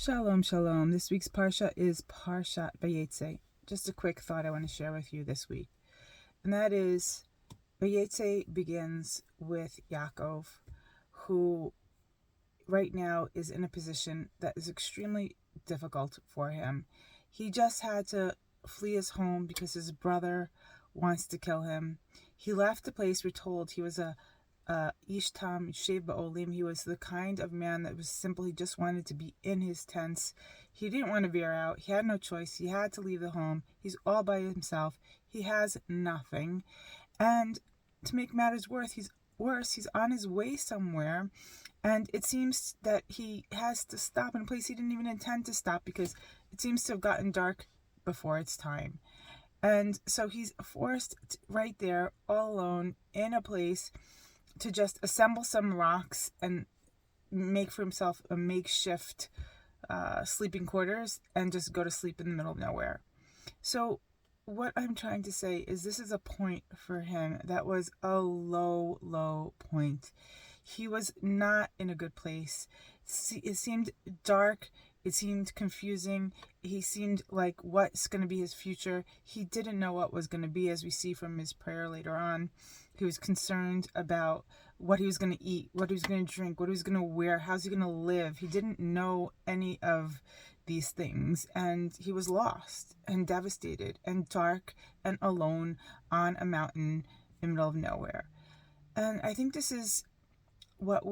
Shalom, shalom. This week's Parsha is Parshat Vayeitzei. Just a quick thought I want to share with you this week. And that is, Vayeitzei begins with Yaakov, who right now is in a position that is extremely difficult for him. He just had to flee his home because his brother wants to kill him. He left the place. We're told he was a Ishtam Shev Ba'olim. He was the kind of man that was simple. He just wanted to be in his tents. He didn't want to veer out. He had no choice. He had to leave the home. He's all by himself. He has nothing. And to make matters worse, he's on his way somewhere. And it seems that he has to stop in a place he didn't even intend to stop because it seems to have gotten dark before its time. And so he's forced right there, all alone, in a place to just assemble some rocks and make for himself a makeshift sleeping quarters and just go to sleep in the middle of nowhere. So what I'm trying to say is this is a point for him that was a low, low point. He was not in a good place. It seemed dark. It seemed confusing. He seemed like what's going to be his future. He didn't know what was going to be, as we see from his prayer later on. He was concerned about what he was going to eat, what he was going to drink, what he was going to wear, how's he going to live. He didn't know any of these things, and he was lost and devastated and dark and alone on a mountain in the middle of nowhere. And I think this is what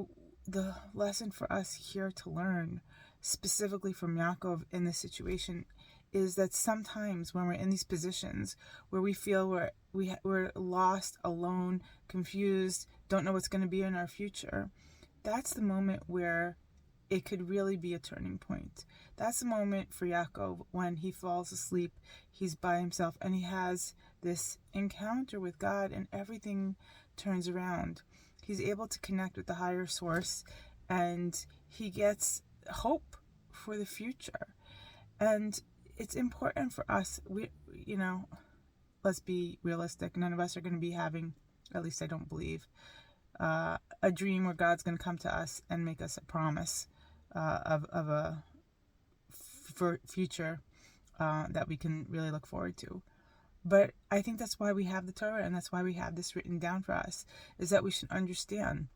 the lesson for us here to learn, specifically from Yaakov in this situation, is that sometimes when we're in these positions where we feel we're lost, alone, confused, don't know what's going to be in our future, that's the moment where it could really be a turning point. That's the moment for Yaakov when he falls asleep, he's by himself, and he has this encounter with God, and everything turns around. He's able to connect with the higher source, and he gets hope for the future. And it's important for us, let's be realistic. None of us are going to be having, at least I don't believe, a dream where God's going to come to us and make us a promise of a future that we can really look forward to. But I think that's why we have the Torah, and that's why we have this written down for us, is that we should understand,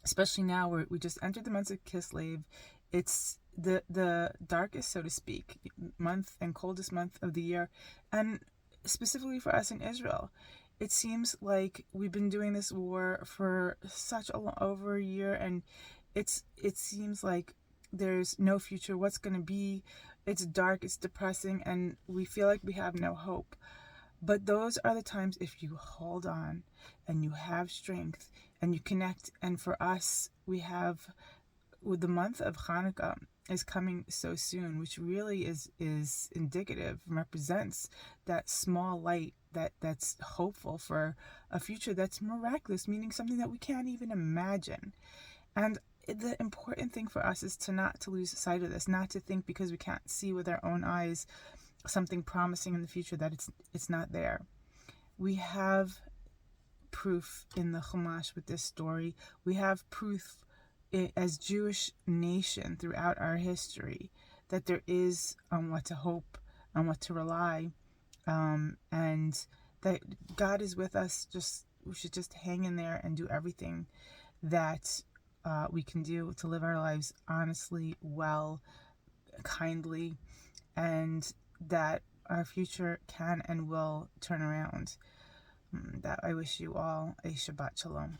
especially now where we just entered the month of Kislev. It's the darkest, so to speak, month and coldest month of the year, and specifically for us in Israel. It seems like we've been doing this war for over a year, and it seems like there's no future. What's going to be? It's dark, it's depressing, and we feel like we have no hope. But those are the times if you hold on and you have strength and you connect. And for us, we have, with the month of Hanukkah is coming so soon, which really is indicative, represents that small light that's hopeful for a future that's miraculous, meaning something that we can't even imagine. And the important thing for us is not to lose sight of this, not to think because we can't see with our own eyes something promising in the future that it's not there. We have proof in the Chumash with this story. We have proof as Jewish nation throughout our history that there is on what to hope, on what to rely, and that God is with us. We should just hang in there and do everything that we can do to live our lives honestly, well, kindly, and that our future can and will turn around. That I wish you all a Shabbat Shalom.